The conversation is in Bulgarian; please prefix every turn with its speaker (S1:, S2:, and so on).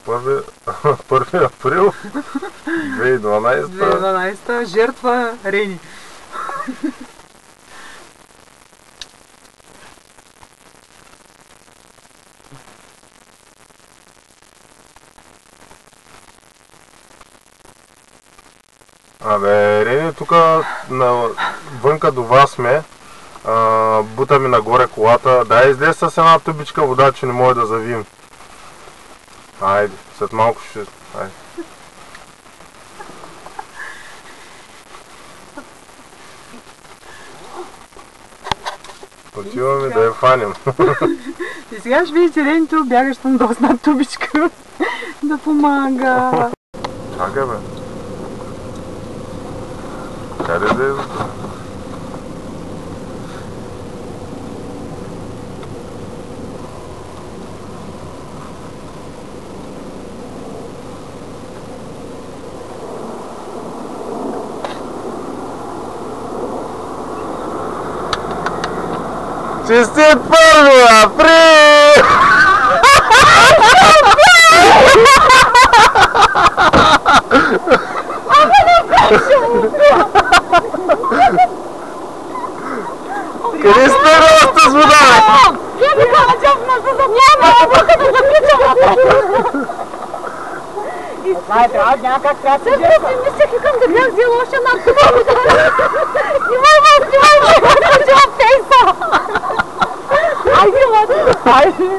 S1: 1 април
S2: 2012 жертва Рени.
S1: Абе, Рени, тук вънка до вас сме. Бута ми нагоре колата. Дай излез с една тубичка вода, че не може да завием. Айде, след малко ще... Айде. Отиваме да я фаним.
S2: И сега ще видите Ренито бягащо на досна тубичка да помага.
S1: Чакай, бе. Къде да е? Честит 1 април! Къде сте ръста с вода?
S3: Я ви казвам, няма, да запичам.
S2: Знае, няма как трябва да се
S3: жертва. Също си мислех, искам да бях взела още една туба. Снимай, фейса! Айде, ладно.
S2: Айде.